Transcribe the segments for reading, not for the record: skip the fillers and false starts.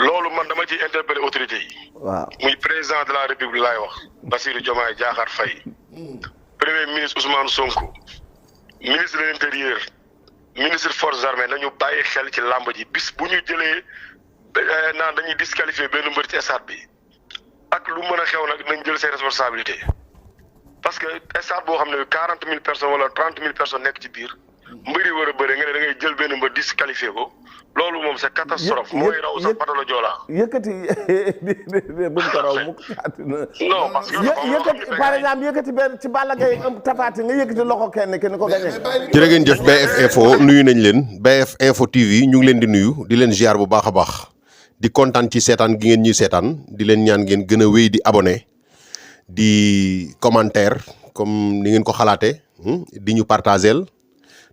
loolu man dama ciy interpeller autorité yi. waaw muy président de la république laay wax. Bassirou Diomaye Diakhar Faye. premier ministre Ousmane Sonko. ministre de l'intérieur. ministre forces armées nañu bàyyi xel ci làmb ji bis bu ñu jëlee naan dañuy disqualifier benn mbër ci stade bi. ak lu mën a xew nag nañ jël ses responsabilités. parce que stade boo xam ne 40 000 personnes wala 30 000 personnes nekk ci biir. mbëri war a bëre nga ne da ngay jël benn mbër disqualifié ko loolu moom c'est catastrophe. mooy raw sax Batalo Joola. yëkkati buñ ko raw mukk non parce que yëkkati par exemple yëkkati benn ci Balla Gaye tafaati nga yëkkati loxo kenn ko gañe. jërë ngeen jëf BF Info nuyu nañ leen BF Info TV ñu ngi leen di nuyu di leen ziar bu baax a baax di kontaan ci seetaan gi ngeen ñuy seetaan di leen ñaan ngeen gën a wéy di abonné di commentaire comme ni ngeen ko xalaatee di ñu partagel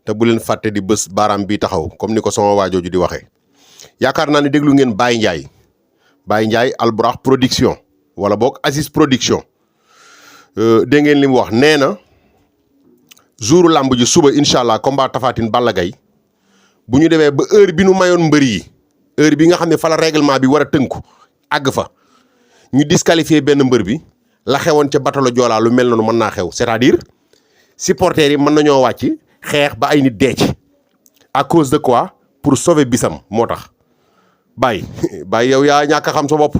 te bu leen fàtte di bës baaraam bi taxaw comme ni ko sama waajooju di waxee yaakaar naa ne déglu ngeen Baye Ndiaye Alburax production wala boog Aziz production dégg ngeen li mu wax nee na jouru làmb ji suba incha allah combat Tapha Tine Balla Gaye bu ñu demee ba heure bi nu mayoon mbër yi heure bi nga xam ne fa la règlement bi war a tënku àgg fa ñu disqualifier benn mbër bi la xewoon ca Batalo Joola lu mel noonu mën naa xew c'est-à-dire supporters yi mën nañoo wàcc xeex ba ay nit dee ci à cause de quoi pour sauver bisam moo tax Baye yow yaa ñàkk a xam sa bopp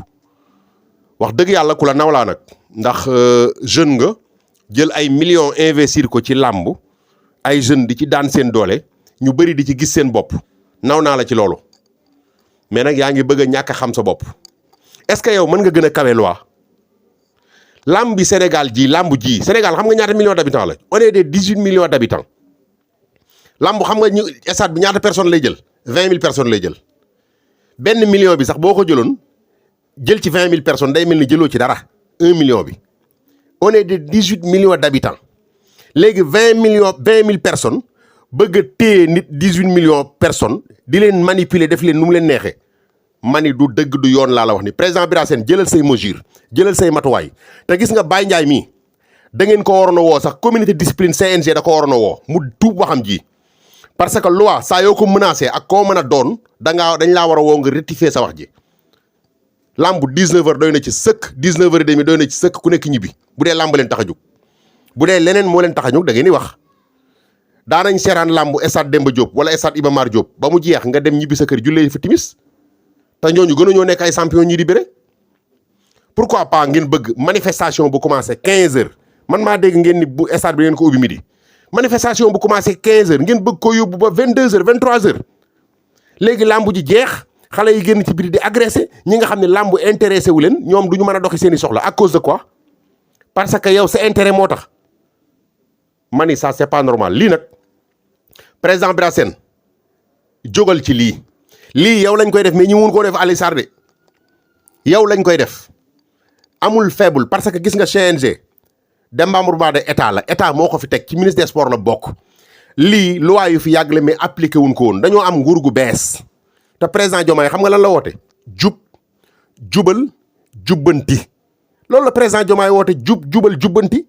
wax dëgg yàlla ku la nawlaa nag ndax jeune nga jël ay millions investir ko ci làmb ay jeunes di ci daan seen doole ñu bëri di ci gis seen bopp naw naa la ci loolu mais nag yaa ngi bëgg a ñàkk a xam sa bopp est-ce que yow mën nga gën a kawe loi làmb bi Sénégal Sénégal xam nga ñaata millions d'habitants la on est des 18 millions d'habitants làmb xam nga ñu stade bi ñaata personnes lay jël 20 000 personnes lay jël benn million bi sax boo ko jëloon jël ci 20 000 personnes day mel ni jëloo ci dara 1 million bi on est de 18 millions d'habitants léegi 20 000 personnes bëgg a téye nit 18 millions personnes di leen manipuler def leen nu mu leen neexee mani du dëgg du yoon laa la wax ni président Bira Sène jëlal say mesures jëlal say matuwaay te gis nga Baye Ndiaye mii da ngeen ko waroon a woo sax communauté discipline CNG da ko waroon a woo mu tuub waxam ji parce que loi saa yoo ko menacé ak koo mën a doon dañ laa war a woo nga rectifier sa wax ji lamb 19h doy na ci sëkk 19h30 doy na ci sëkk ku nekk ñibbi bu dee lamb leen tax a jóg bu dee leneen moo leen tax a jóg da ngeen di wax daanañ seeraan lamb stade Demba Diop wala stade Iba Mar Diop ba mu jeex nga dem ñibbi sa kër jullee fa timis te ñooñu gën a ñoo nekk ay champion ñii di bëre pourquoi pas ngeen bëgg manifestation bu commencé 15h man maa dégg ngeen ni bu stade bi ngeen ko ubbi midi manifestation bu commencé 15h ngeen bëgg ko yóbbu ba 22h 23h léegi lamb ji jeex xale yi génn ci biti di agressé ñi nga xam ne lamb intéressé wu leen ñoom du ñu mën a doxi seen i soxla à cause de quoi parce que yow sa intérêt moo tax ma ni ça c'est pas normal lii nag président Bira Sène jógal ci lii yow lañ koy def mais ñi mun koo def Alioune Sarr de yow lañ koy def amul faible parce que gis nga CNG démembrement de état la état moo ko fi teg ci ministre des sports la bokk lii loi yu fi yàgg la mais appliqué wuñ ko woon dañoo am nguur gu bees te président Diomaye xam nga lan la woote jubal jubbanti loolu la président Diomaye woote jubal jubbanti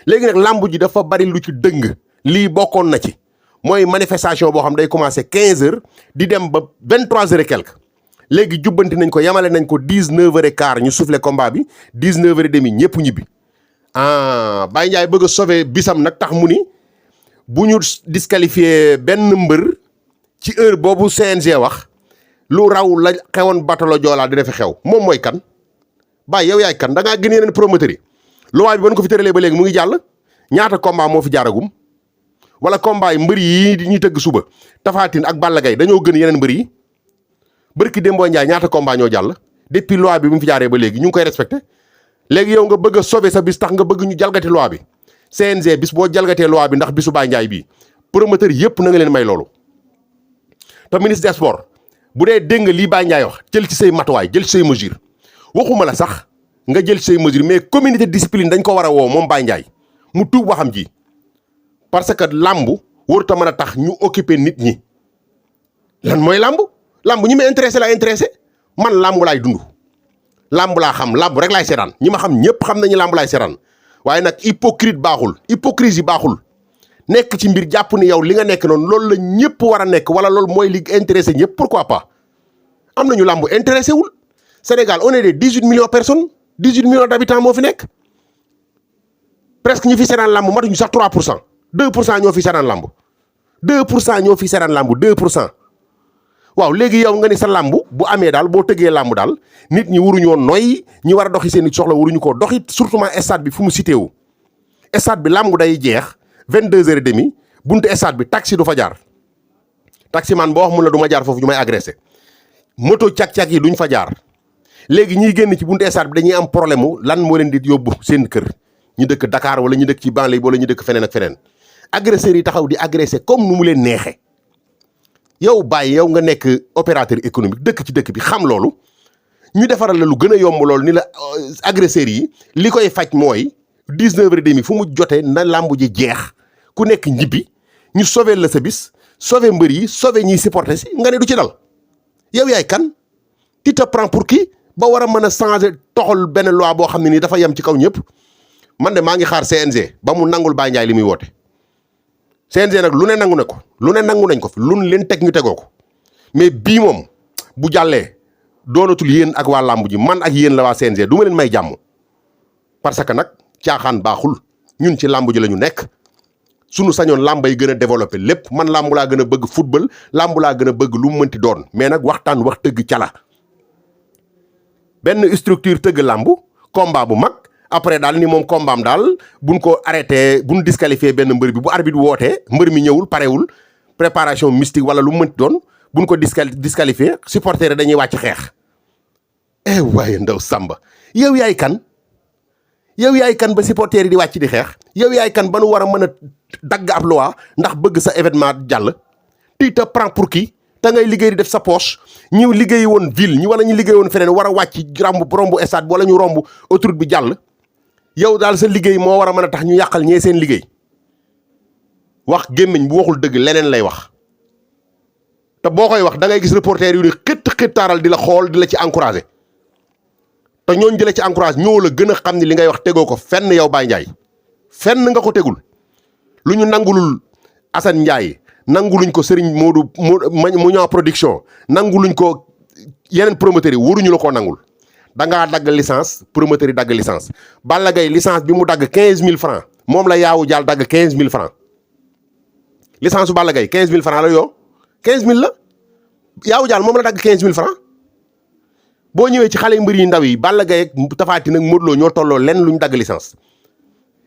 léegi nag lamb ji dafa bari lu ci dëng lii bokkoon na ci mooy manifestation boo xam day commencer 15h di dem ba 23h et quelque léegi jubbanti nañ ko yamale nañ ko 19h15 ñu soufflé combat bi 19h30 ñëpp ñibbi Baye Ndiaye bëgg a sauver bisam nag tax mu ni bu ñu disqualifié benn mbër ci heure boobu CNG wax lu raw la xewoon Batalo Joola dina fi xew moom mooy kan Baye yow yaay kan da ngaa gën yeneen promoteurs yi loi bi ba ñu ko fi tëralee ba léegi mu ngi jàll ñaata combat moo fi jaaragum wala combat yi mbër yi ñuy tëgg suba Tapha Tine ak Balla Gaye dañoo gën yeneen mbër yi bërki Dembo Ndiaye ñaata combat ñoo jàll depuis loi bi mu fi jaaree ba léegi ñu ngi koy respecté léegi yow nga bëgg a sauver sa bis tax nga bëgg ñu jalgati loi bi CNG bis boo jalgatee loi bi ndax bisu Baye Ndiaye bii promoteur yëpp na nga leen may loolu te ministre des sports bu dee dégg nga lii Baye Ndiaye wax jël ci say matuwaay jël ci say mesures waxuma la sax nga jël ci say mesures mais communauté discipline dañ ko war a woo moom Baye Ndiaye mu tuub waxam ji parce que lamb warut a mën a tax ñu occuper nit ñi lan mooy lamb ñi ma intéressé la intéressé man lamb laay dund lamb laa xam lamb rek laay seetaan ñi ma xam ñëpp xam nañu lamb laay seetaan waaye nag hypocrisie baaxul nekk ci mbir jàpp ni yow li nga nekk noonu loolu la ñëpp war a nekk wala loolu mooy li intéressé ñëpp pourquoi pas am nañu lamb intéressé wul Sénégal on est des 18 millions de personnes 18 millions d'habitants moo fi nekk presque ñi fi seetaan lamb matuñu sax 3% 2% ñoo fi seetaan lamb 2% ñoo fi seetaan lamb 2%. waaw léegi yow nga ni sa lamb bu amee daal boo tëggee lamb daal nit ñi waruñoo noy ñi war a doxi seen i soxla waruñu koo doxi surtout stade bi fu mu cité wu stade bi lamb day jeex 22h30 buntu stade bi taxi du fa jaar taximan boo wax mun la du ma jaar foofu ñu may agressé moto cag-cag yi duñ fa jaar léegi ñiy génn ci buntu stade bi dañuy am problème mu lan moo leen di yóbbu seen kër ñu dëkk Dakar wala ñu dëkk ci banlieue wala ñu dëkk feneen ak feneen agresseurs yi taxaw di agressé comme nu mu leen neexe yow bàyyi yow nga nekk opérateur économique dëkk ci dëkk bi xam loolu ñu defaral la lu gën a yomb loolu ni la agresseurs yi li koy faj mooy 19h30 fu mu jotee na làmb ji jeex ku nekk ñibbi ñu sauver la sa bis sauver mbër yi sauver ñiy supporter si nga ne du ci dal yow yaay kan tu te prends pour qui ba war a mën a changer toxal benn loi boo xam ne nii dafa yem ci kaw ñëpp man de maa ngi xaar CNG ba mu nangul Baye Ndiaye li muy woote CNG nag lu ne nangu ne ko lu ne nangu nañ ko fi lu leen teg ñu tegoo ko mais bii moom bu jàllee doonatul yéen ak waa làmb ji man ak yéen la waa CNG du ma leen may jàmm parce que nag caaxaan baaxul ñun ci làmb ji la ñu nekk sunu sañoon làmb yi gën a développé lépp man làmb laa gën a bëgg football làmb laa gën a bëgg lu mu mënti doon mais nag waxtaan wax tëgg cala benn structure tëgg làmb combat bu mag après daal ni moom combat am daal buñ ko arrêté buñ disqualifié benn mbër bi bu arbitre wootee mbër mi ñëwul parewul préparation mystique wala lu mu mënti doon buñ ko disqualifié supporter dañuy wàcc xeex waaye ndaw Samba yow yaay kan ba supporter yi di wàcc di xeex yow yaay kan ba nu war a mën a dagg ab loi ndax bëgg sa événement jàll tu te prends pour qui te ngay liggéey di def sa poche ñu liggéey woon ville ñu wala ñu liggéey woon feneen war a wàcc romb stade wala ñu romb autoroute bi jàll yow daal sa liggéey moo war a mën a tax ñu yàqal ñee seen liggéey wax gémmiñ bu waxul dëgg leneen lay wax te boo koy wax da ngay gis reporter yu ni xittaaral di la xool di la ci encouragé te ñooñu di la ci encouragé ñoo la gën a xam ni li ngay wax tegoo ko fenn yow Baye Ndiaye fenn nga ko tegul lu ñu nangulul Assane Ndiaye nanguluñ ko Serigne Modou mu ñaa production nanguluñ ko yeneen promoteurs yi waruñu la koo nangul da ngaa dagg licence promoteur yi dagg licence Balla Gaye licence bi mu dagg 15000 francs moom la yaawu jaal dagg 15000 francs licence su Balla Gaye 15000 francs la yoo 15000 la yaawu jaal moom la dagg 15000 francs boo ñëwee ci xale yu mbër yi ndaw yi Balla Gaye ak Tapha Tine ak Modou Lo ñoo tolloo lenn luñ dagg licence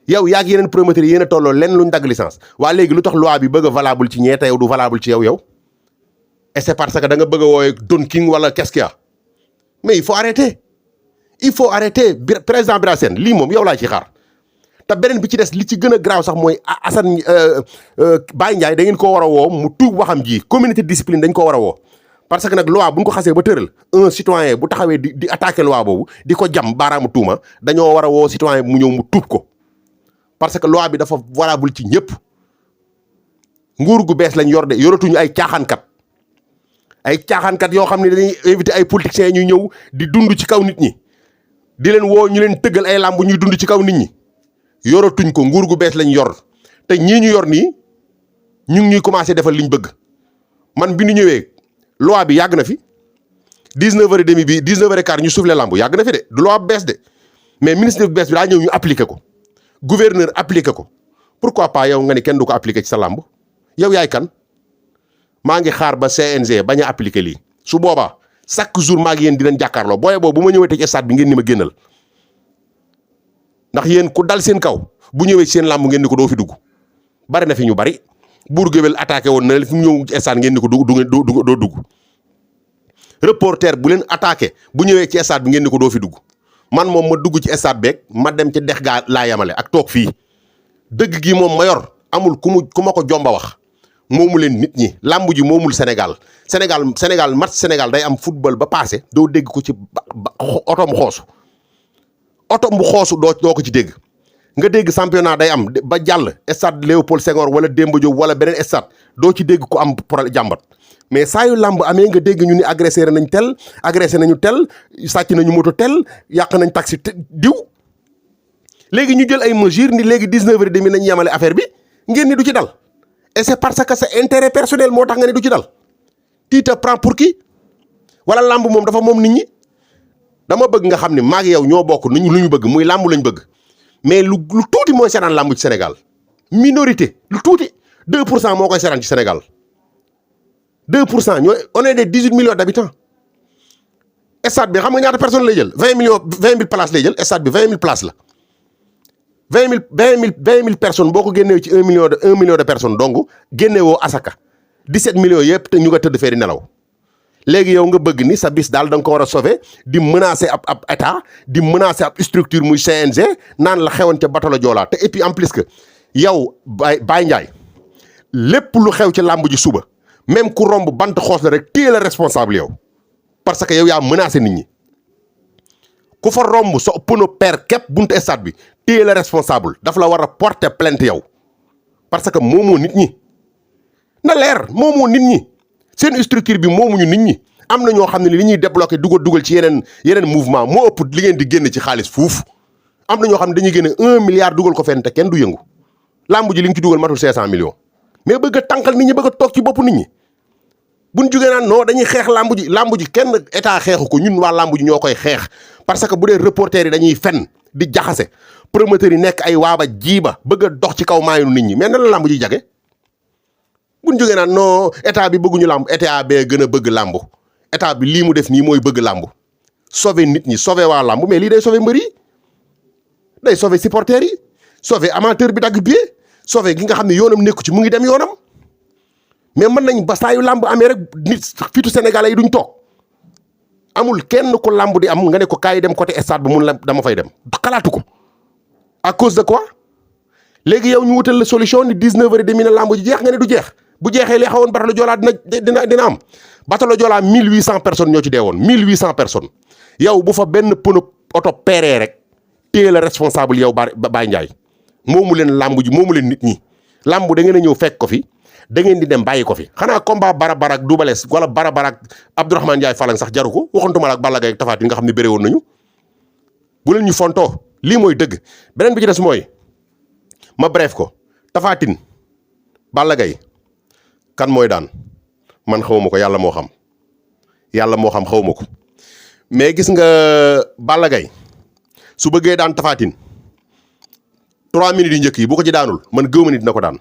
yow yaa ngi yeneen promoteurs yi yéen a tolloo lenn luñ dagg licence waa léegi lu tax loi bi bëgg a valable ci ñee te yow du valable ci yow et c'est parce que da nga bëgg a woowee Don King wala qu'est-ce qu'il y a mais il faut arrêter président Bira Sène lii moom yow laa ci xaar te beneen bi ci des li ci gën a graaw sax mooy Assane Baye Ndiaye da ngeen koo war a woo mu tuub waxam ji communauté discipline dañ ko war a woo parce que nag loi bu ñu ko xasee ba tëral un citoyen bu taxawee di attaquer loi boobu di ko jam baaraamu tuuma dañoo war a woo citoyen mu ñëw mu tuub ko parce que loi bi dafa valable ci ñëpp nguur gu bees lañ yor de yoratuñu ay caaxaankat yoo xam ne dañuy invité ay politiciens ñu ñëw di dund ci kaw nit ñi di leen woo ñu leen tëggal ay làmb ñuy dund ci kaw nit ñi yoratuñ ko nguur gu bees lañ yor te ñii ñu yor nii ñu ngi ñuy commencé defal liñ bëgg man bi ñu ñëwee loi bi yàgg na fi 19h30 bi 19h15 ñu soufflé làmb yàgg na fi de du loi bu bees de mais ministre bu bees bi daa ñëw ñu appliqué ko gouverneur appliqué ko pourquoi pas yow nga ni kenn du ko appliqué ci sa làmb yow yaay kan maa ngi xaar ba CNG bañ a appliqué lii su boobaa chaque jour maa ngi yéen dinañ jàkkaarloo booye boobu bu ma ñëwee ci stade bi ngeen ni ma génnal ndax yéen ku dal seen kaw bu ñëwee ci seen làmb ngeen ni ko doo fi dugg bari na fi ñu bari buur géwél attaqué woon na fi mu ñëw ci stade ngeen ni ko doo dugg reporter bu leen attaqué bu ñëwee ci stade bi ngeen ni ko doo fi dugg man moom ma dugg ci stade beeg ma dem ci dex gaa laa yamale ak toog fii dëgg gi moom ma yor amul ku ma ko jomba wax moomu leen nit ñi làmb ji moomul Sénégal match Sénégal day am football ba passé doo dégg ko ci otom bu xoosu doo ko ci dégg nga dégg championnat day am ba jàll stade Léopold Senghor wala Demba Diop wala beneen stade doo ci dégg ko am problème jàmbat mais saa yu làmb amee nga dégg ñu ni agressé nañu tel sàcc nañu moto tel yàq nañ taxi diw léegi ñu jël ay mesures ni léegi 19h30 nañ yemale affaire bi ngeen ni du ci dal et c'est parce que c'est intérêt personnel moo tax nga ni du ci dal tu te prends pour qui wala làmb moom dafa moom nit ñi dama bëgg nga xam ne maag yow ñoo bokk lu ñu bëgg muy làmb lañ bëgg mais lu tuuti mooy seetaan làmb ci Sénégal minorité lu tuuti 2% moo koy seetaan ci Sénégal 2% ñooy on est des 18 millions d'habitants stade bi xam nga ñaata personnes lay jël 20 000 places lay jël stade bi 20 000 places la 20 000 personnes boo ko génnee ci 1 million de personnes donc génne woo asaka 17 millions yëpp te ñu nga tëdd fee di nelaw léegi yow nga bëgg ni sa bis daal da nga ko war a sauver di menacer ab état di menacer ab structure muy CNG naan la xewoon ca bateau Joola te et puis en plus que yow Baye Ndiaye lépp lu xew ci làmb ji suba même ku romb bant xoos la rek téye la responsable yow parce que yow yaa menacé nit ñi ku fa romb sa pono per képp buntu stade bi téye la responsable daf la war a porter plainte yow parce que moomoo nit ñi na leer moomoo nit ñi seen structure bi moomuñu nit ñi am na ñoo xam ne li ñuy débloqué dugal ci yeneen mouvement moo ëpp li ngeen di génn ci xaalis fuuf am na ñoo xam ne dañuy génne 1 milliard dugal ko fenn te kenn du yëngu làmb ji li nga ci dugal matul 500 millions mais bëgg a tànqal nit ñi bëgg a toog ci boppu nit ñi buñ jugee naan non dañuy xeex làmb ji kenn état xeexu ko ñun waa làmb ji ñoo koy xeex parce que bu dee reporter yi dañuy fen di jaxase promoteurs yi nekk ay waaba jiiba bëgg a dox ci kaw maayinu nit ñi mais nan la làmb ji jage buñ jógee naan non état bi bëgguñu làmb état bee gën a bëgg làmb état bi lii mu def nii mooy bëgg làmb sauver nit ñi sauver waa làmb mais lii day sauver mbër yi day sauver supporters yi sauver amateur bi dagg billet sauver gi nga xam ne yoonam nekku ci mu ngi dem yoonam mais mën nañ ba saa yu làmb amee rek nit fitu sénégalais yi duñ toog amul kenn ko làmb di am nga ne ko kaay dem côté stade bi mun la dama fay dem xalaatu ko à cause de quoi léegi yow ñu wutal la solution ni 19h30 na làmb ji jeex nga ne du jeex bu jeexee li xawoon bateau Joola dina am bateau Joola 1800 personnes ñoo ci dee woon 1800 personnes yow bu fa benn pneu oto peeree rek téye la responsable yow Baye Ndiaye moomu leen làmb ji moomu leen nit ñi làmb da ngeen a ñëw fekk ko fi da ngeen di dem bàyyi ko fi xanaa combat Barabar ak Double Less wala Barabar ak Abdourahmane Ndiaye Falang sax jaru ko waxantuma la ak Balla Gaye ak Tapha Tine nga xam ne béré woon nañu bu leen ñu fontoo lii mooy dëgg beneen bi ci des mooy ma bref ko Tapha Tine Balla Gaye kan mooy daan man xawma ko yàlla moo xam xawma ko mais gis nga Balla Gaye su bëggee daan Tapha Tine 3 minutes yu njëkk yi bu ko ci daanul man gëw ma ni dina ko daan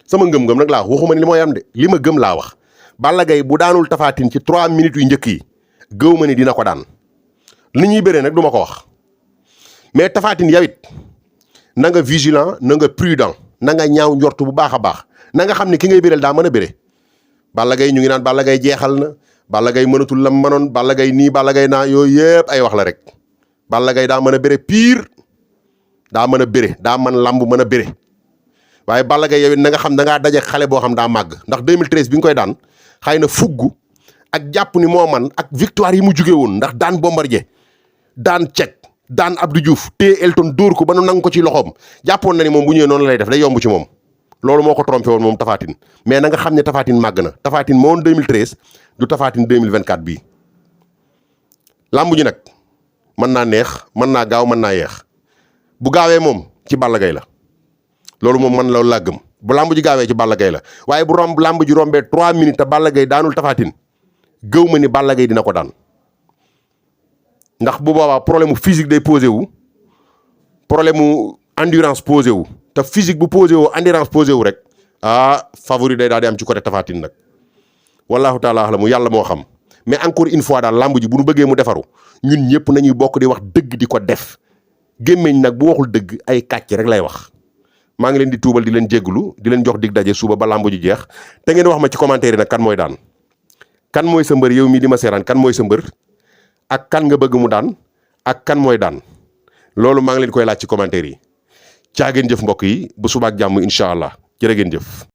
sama ngëm-ngëm nag laa wax waxuma ni li mooy am de li ma gëm laa wax Balla Gaye bu daanul Tapha Tine ci 3 minutes yu njëkk yi gëw ma ni dina ko daan li ñuy bëree nag du ma ko wax mais Tapha Tine yow it na nga vigilant na nga prudent na nga ñaaw njortu bu baax a baax na nga xam ne ki ngay bëreel daa mën a bëre Balla Gaye ñu ngi naan Balla Gaye jeexal na Balla Gaye mënatul la mënoon Balla Gaye nii Balla Gaye naa yooyu yëpp ay wax la rek Balla Gaye daa mën a bëre pire daa mën a bëre daa mën lamb mën a bëre waaye Balla Gaye yow it na nga xam da ngaa daje xale boo xam daa màgg ndax 2013 bi nga koy daan xëy na fugg ak jàpp ni moo man ak victoire yi mu jugee woon ndax daan Bombardier daan Cech daan Abdou Diouf te Elton dóor ko ba nu nangu ko ci loxoom jàppoon na ni moom bu ñëwee noonu lay def day yomb ci moom loolu moo ko trompé woon moom Tapha Tine mais na nga xam ne Tapha Tine màgg na Tapha Tine moo woon 2013 du Tapha Tine 2024 bii làmb ji nag mën naa neex mën naa gaaw mën naa yeex bu gaawee moom ci Balla Gaye la loolu moom man loolu laa gëm bu làmb ji gaawee ci Balla Gaye la waaye bu làmb ji rombee 3 minutes te Balla Gaye daanul Tapha Tine gëw ma ni Balla Gaye dina ko daan ndax bu boobaa problème mu physique day posé wu problème mu endurance posé wu te physique bu posé wu endurance posé wu rek favori day daal di am ci côté Tapha Tine nag wallahu taala axlamu yàlla moo xam mais encore une fois daal làmb ji bu nu bëggee mu defaru ñun ñëpp nañuy bokk di wax dëgg di ko def gémmeñ nag bu waxul dëgg ay kàcc rek lay wax maa ngi leen di tuubal di leen jégglu di leen jox dig daje suba ba làmb ji jeex te ngeen wax ma ci commentaire yi nag kan mooy daan kan mooy sa mbër yow mii di ma seeraan kan mooy sa mbër ak kan nga bëgg mu daan ak kan mooy daan loolu maa ngi leen koy laaj ci commentaire yi caa ngeen jëf mbokk yi bu suba ak jàmm incha allah jërë ngeen jëf.